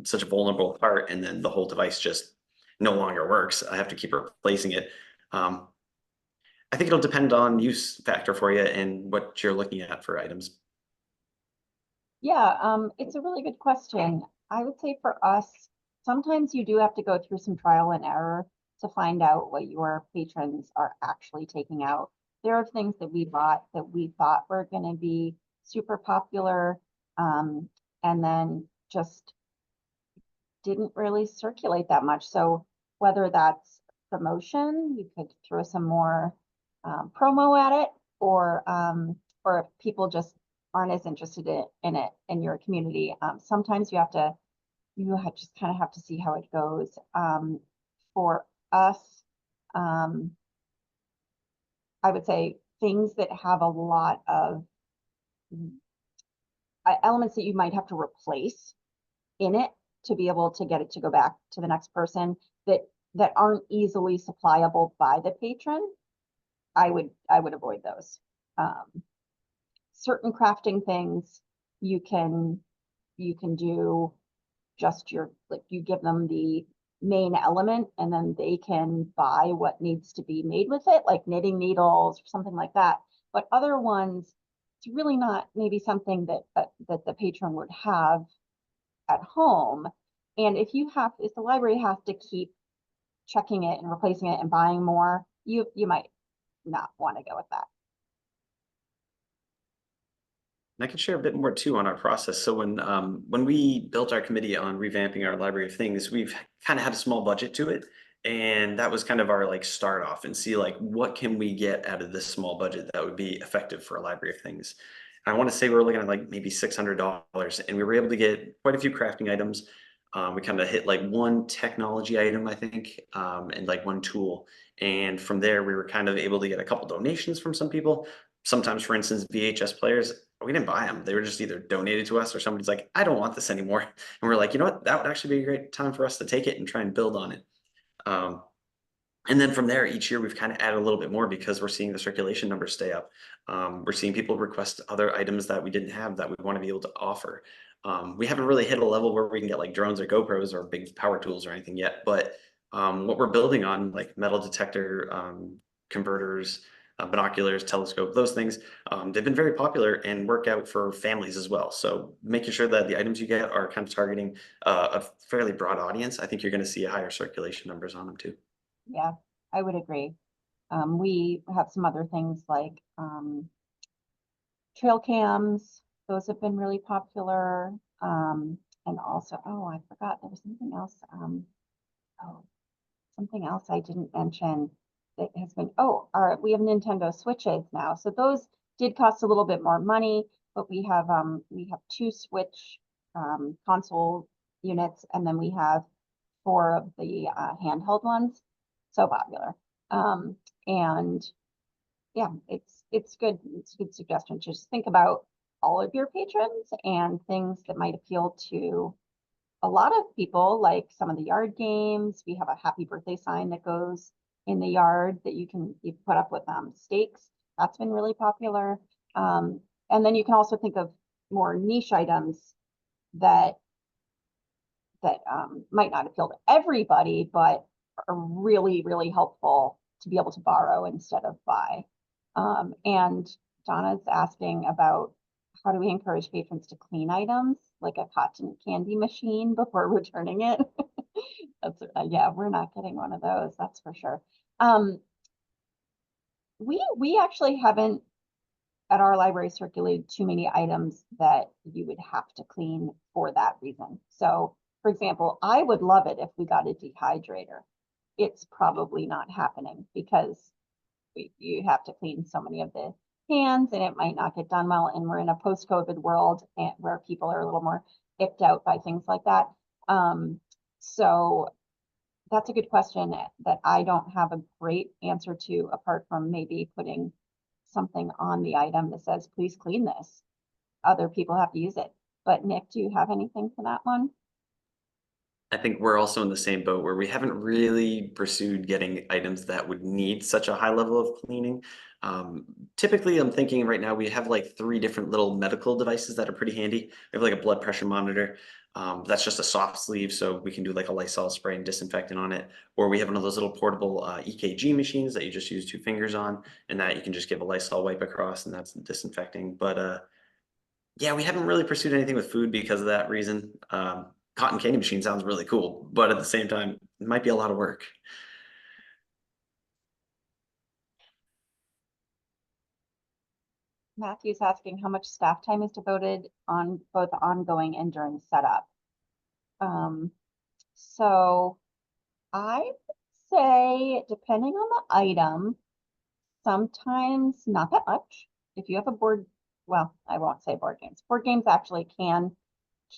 such a vulnerable part, and then the whole device just no longer works, I have to keep replacing it. I think it'll depend on use factor for you and what you're looking at for items. Yeah, it's a really good question. I would say for us, sometimes you do have to go through some trial and error to find out what your patrons are actually taking out. There are things that we bought that we thought were going to be super popular, and then just didn't really circulate that much. So whether that's promotion, you could throw some more promo at it, or if people just aren't as interested in it in your community. Sometimes you just kind of have to see how it goes. For us, I would say things that have a lot of elements that you might have to replace in it to be able to get it to go back to the next person that aren't easily supplyable by the patron. I would avoid those. Certain crafting things you can do just like you give them the main element and then they can buy what needs to be made with it, like knitting needles or something like that. But other ones, it's really not maybe something that that the patron would have at home. And if the library has to keep checking it and replacing it and buying more, you might not want to go with that. And I can share a bit more too on our process. So when we built our committee on revamping our library of things, we've kind of had a small budget to it. And that was kind of our like start off and see like what can we get out of this small budget that would be effective for a library of things. And I want to say we're looking at like maybe $600, and we were able to get quite a few crafting items. We kind of hit like one technology item, I think, and like one tool. And from there, we were kind of able to get a couple donations from some people. Sometimes, for instance, VHS players, we didn't buy them. They were just either donated to us or somebody's like, I don't want this anymore. And we're like, you know what? That would actually be a great time for us to take it and try and build on it. Um, and then from there, each year we've kind of added a little bit more because we're seeing the circulation numbers stay up. We're seeing people request other items that we didn't have that we want to be able to offer. We haven't really hit a level where we can get like drones or GoPros or big power tools or anything yet, but what we're building on, like metal detector converters, binoculars, telescope, those things, they've been very popular and work out for families as well. So making sure that the items you get are kind of targeting a fairly broad audience, I think you're going to see higher circulation numbers on them too. Yeah, I would agree. We have some other things like trail cams. Those have been really popular. And also, oh, I forgot there was something else. Oh, something else I didn't mention that has been, we have Nintendo Switches now. So those did cost a little bit more money, but we have 2 Switch console units, and then we have 4 of the handheld ones. So popular. And yeah, it's good. It's a good suggestion. Just think about all of your patrons and things that might appeal to a lot of people, like some of the yard games. We have a happy birthday sign that goes in the yard that you put up with stakes. That's been really popular. And then you can also think of more niche items that might not appeal to everybody, but are really, really helpful to be able to borrow instead of buy. And Donna's asking about how do we encourage patrons to clean items like a cotton candy machine before returning it? Yeah, we're not getting one of those, that's for sure. We actually haven't at our library circulated too many items that you would have to clean for that reason. So for example, I would love it if we got a dehydrator. It's probably not happening because you have to clean so many of the cans and it might not get done well. And we're in a post-COVID world where people are a little more icked out by things like that. So that's a good question that I don't have a great answer to, apart from maybe putting something on the item that says, please clean this. Other people have to use it. But Nick, do you have anything for that one? I think we're also in the same boat where we haven't really pursued getting items that would need such a high level of cleaning. Typically, I'm thinking right now we have like 3 different little medical devices that are pretty handy. We have like a blood pressure monitor. That's just a soft sleeve, so we can do like a Lysol spray and disinfectant on it. Or we have one of those little portable EKG machines that you just use 2 fingers on, and that you can just give a Lysol wipe across, and that's disinfecting. But yeah, we haven't really pursued anything with food because of that reason. Cotton candy machine sounds really cool, but at the same time, it might be a lot of work. Matthew's asking how much staff time is devoted on both ongoing and during setup. So I would say, depending on the item, sometimes not that much. If you have a board, well, I won't say board games. Board games actually can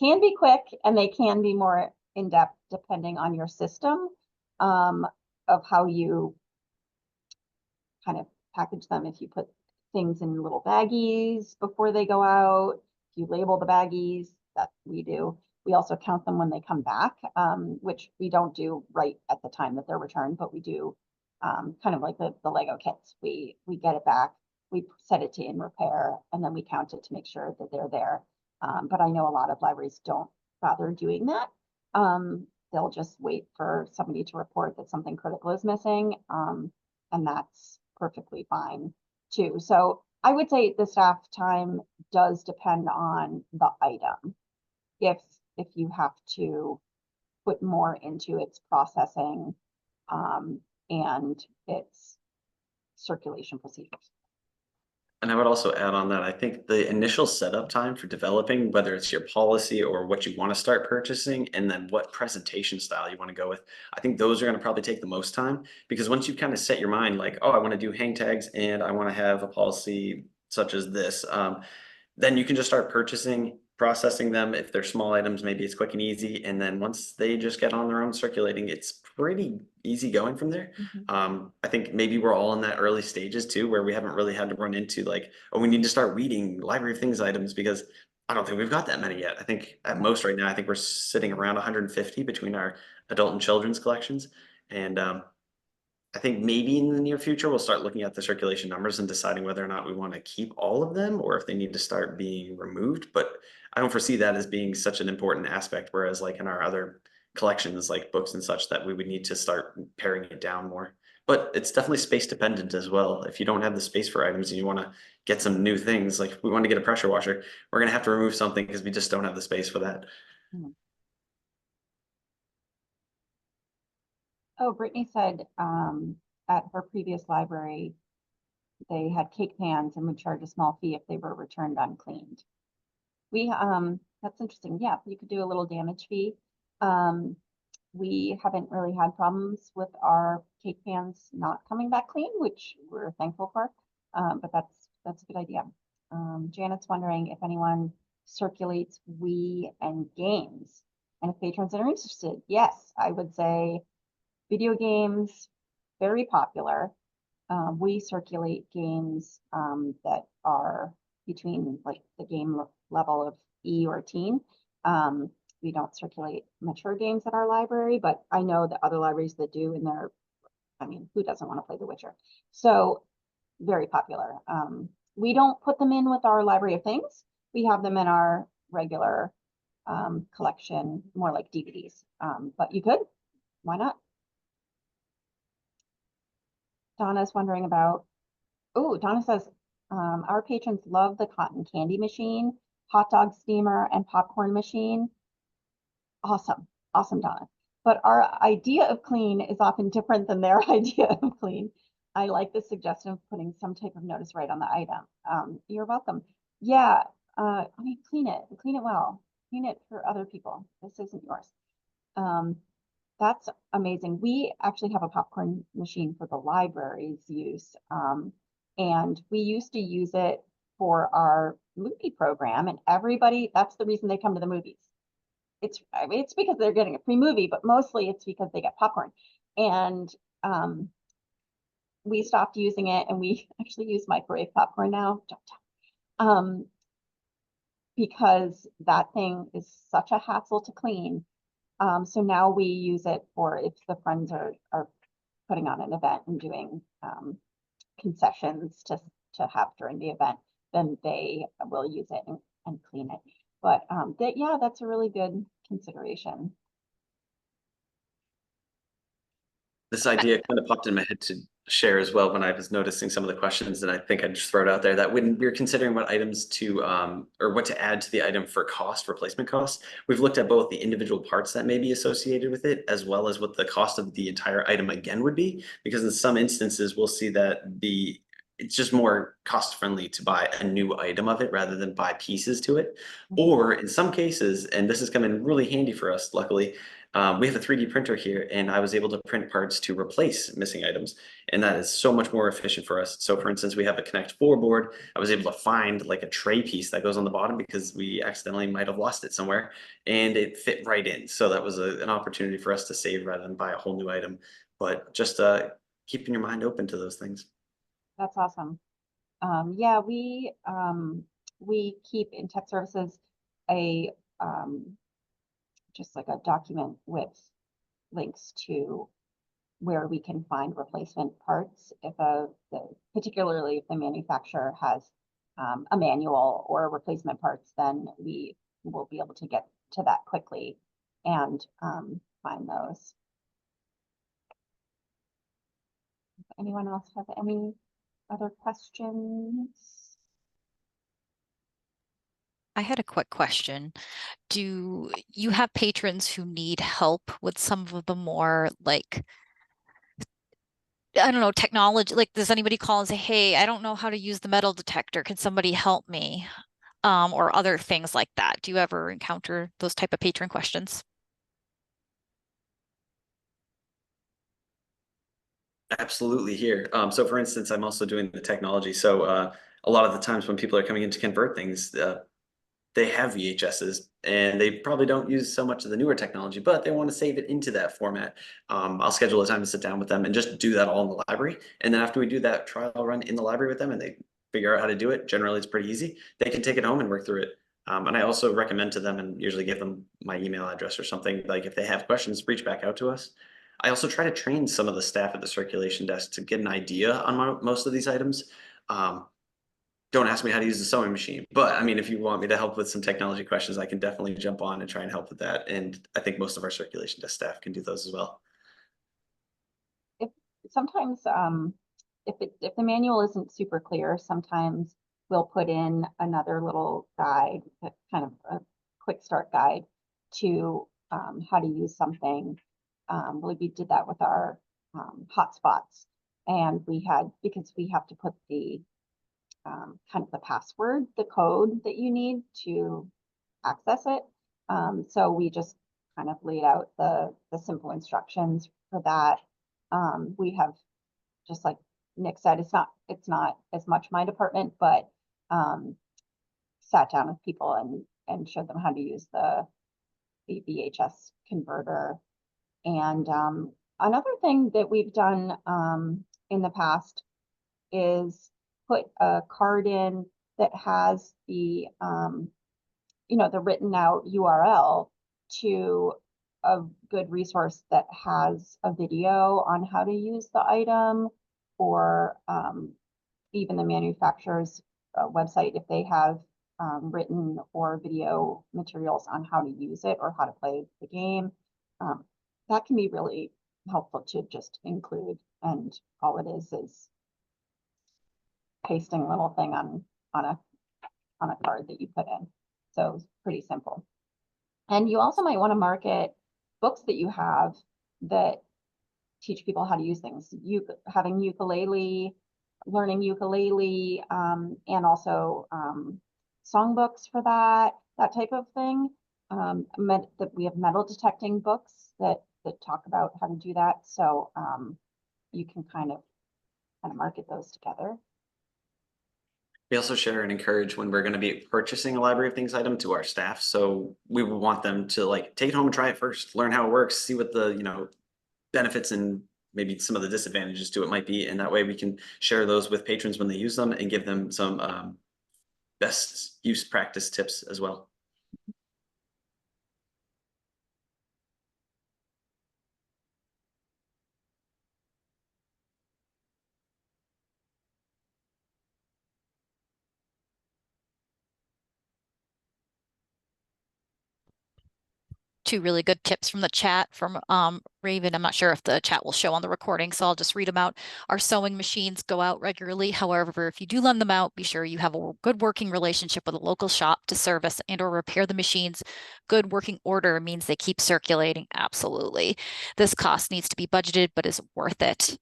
be quick and they can be more in-depth depending on your system of how you kind of package them. If you put things in little baggies before they go out, if you label the baggies, that we do. We also count them when they come back, which we don't do right at the time that they're returned, but we do kind of like the Lego kits. We get it back, we set it to in repair, and then we count it to make sure that they're there. But I know a lot of libraries don't bother doing that. They'll just wait for somebody to report that something critical is missing, and that's perfectly fine too. So I would say the staff time does depend on the item. If you have to put more into its processing and its circulation procedures. And I would also add on that, I think the initial setup time for developing, whether it's your policy or what you want to start purchasing, and then what presentation style you want to go with, I think those are going to probably take the most time, because once you kind of set your mind like, oh, I want to do hang tags and I want to have a policy such as this, then you can just start purchasing, processing them. If they're small items, maybe it's quick and easy. And then once they just get on their own circulating, it's pretty easy going from there. I think maybe we're all in that early stages too, where we haven't really had to run into like, oh, we need to start weeding library of things items, because I don't think we've got that many yet. I think at most right now, I think we're sitting around 150 between our adult and children's collections. And I think maybe in the near future, we'll start looking at the circulation numbers and deciding whether or not we want to keep all of them or if they need to start being removed. But I don't foresee that as being such an important aspect, whereas like in our other collections, like books and such, that we would need to start paring it down more. But it's definitely space dependent as well. If you don't have the space for items and you want to get some new things, like if we want to get a pressure washer, we're going to have to remove something because we just don't have the space for that. Oh, Brittany said at her previous library, they had cake pans and would charge a small fee if they were returned uncleaned. That's interesting. Yeah, you could do a little damage fee. We haven't really had problems with our cake pans not coming back clean, which we're thankful for. But that's a good idea. Janet's wondering if anyone circulates Wii and games, and if patrons are interested. Yes, I would say video games, very popular. We circulate games that are between like the game level of E or teen. We don't circulate mature games at our library, but I know that other libraries that do, and I mean, who doesn't want to play The Witcher? So very popular. We don't put them in with our library of things. We have them in our regular collection, more like DVDs. But you could, why not? Donna's wondering about, oh, Donna says, our patrons love the cotton candy machine, hot dog steamer, and popcorn machine. Awesome. Awesome, Donna. But our idea of clean is often different than their idea of clean. I like the suggestion of putting some type of notice right on the item. You're welcome. Yeah, I mean, clean it well. Clean it for other people. This isn't yours. That's amazing. We actually have a popcorn machine for the library's use. And we used to use it for our movie program, and everybody, that's the reason they come to the movies. I mean, it's because they're getting a free movie, but mostly it's because they get popcorn. And we stopped using it, and we actually use microwave popcorn now. Because that thing is such a hassle to clean. So now we use it for if the friends are putting on an event and doing concessions to have during the event, then they will use it and clean it. But yeah, that's a really good consideration. This idea kind of popped in my head to share as well when I was noticing some of the questions, and I think I'd just throw it out there that when we're considering what items to or what to add to the item for cost, replacement costs, we've looked at both the individual parts that may be associated with it, as well as what the cost of the entire item again would be, because in some instances we'll see that it's just more cost friendly to buy a new item of it rather than buy pieces to it. Or in some cases, and this has come in really handy for us, luckily, we have a 3D printer here, and I was able to print parts to replace missing items. And that is so much more efficient for us. So for instance, we have a Connect 4 board. I was able to find like a tray piece that goes on the bottom because we accidentally might have lost it somewhere, and it fit right in. So that was an opportunity for us to save rather than buy a whole new item. But just keeping your mind open to those things. That's awesome. Yeah, we keep in tech services a just like a document with links to where we can find replacement parts if particularly if the manufacturer has a manual or replacement parts, then we will be able to get to that quickly and find those. Anyone else have any other questions? I had a quick question. Do you have patrons who need help with some of the more like, I don't know, technology? Like, does anybody call and say, hey, I don't know how to use the metal detector. Can somebody help me? Or other things like that. Do you ever encounter those type of patron questions? Absolutely here. So for instance, I'm also doing the technology. So a lot of the times when people are coming in to convert things, they have VHSs and they probably don't use so much of the newer technology, but they want to save it into that format. I'll schedule a time to sit down with them and just do that all in the library. And then after we do that trial run in the library with them and they figure out how to do it, generally it's pretty easy. They can take it home and work through it. And I also recommend to them and usually give them my email address or something. Like if they have questions, reach back out to us. I also try to train some of the staff at the circulation desk to get an idea on most of these items. Um, don't ask me how to use the sewing machine, but I mean, if you want me to help with some technology questions, I can definitely jump on and try and help with that. And I think most of our circulation desk staff can do those as well. If sometimes if the manual isn't super clear, sometimes we'll put in another little guide, kind of a quick start guide to how to use something. We did that with our hotspots, and we had, because we have to put the kind of the password, the code that you need to access it. So we just kind of laid out the simple instructions for that. We have, just like Nick said, it's not as much my department, but sat down with people and showed them how to use the VHS converter. And another thing that we've done in the past is put a card in that has the the written out URL to a good resource that has a video on how to use the item, or even the manufacturer's website if they have written or video materials on how to use it or how to play the game. That can be really helpful to just include, and all it is pasting a little thing on a card that you put in. So it's pretty simple. And you also might want to market books that you have that teach people how to use things. Having ukulele, learning ukulele, and also songbooks for that type of thing. That we have metal detecting books that talk about how to do that. So you can kind of market those together. We also share and encourage when we're going to be purchasing a library of things item to our staff. So we would want them to like take it home and try it first, learn how it works, see what the benefits and maybe some of the disadvantages to it might be. And that way we can share those with patrons when they use them and give them some best use practice tips as well. Two really good tips from the chat from Raven. I'm not sure if the chat will show on the recording, so I'll just read them out. Our sewing machines go out regularly. However, if you do lend them out, be sure you have a good working relationship with a local shop to service and or repair the machines. Good working order means they keep circulating. Absolutely. This cost needs to be budgeted, but is worth it.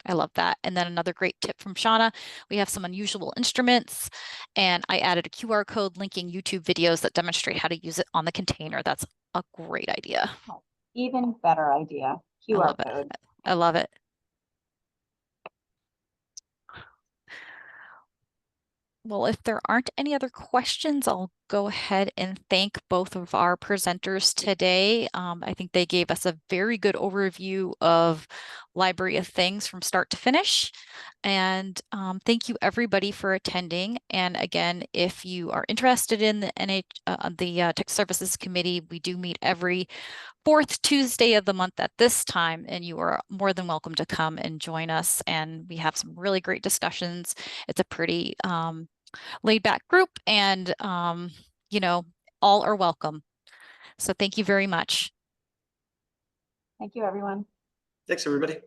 I love that. And then another great tip from Shauna, we have some unusual instruments, and I added a QR code linking YouTube videos that demonstrate how to use it on the container. That's a great idea. Even better idea. QR code. I love it. Well, if there aren't any other questions, I'll go ahead and thank both of our presenters today. I think they gave us a very good overview of Library of Things from start to finish. And thank you everybody for attending. And again, if you are interested in the Tech Services Committee, we do meet every fourth Tuesday of the month at this time, and you are more than welcome to come and join us. And we have some really great discussions. It's a pretty laid back group, and all are welcome. So thank you very much. Thank you, everyone. Thanks, everybody.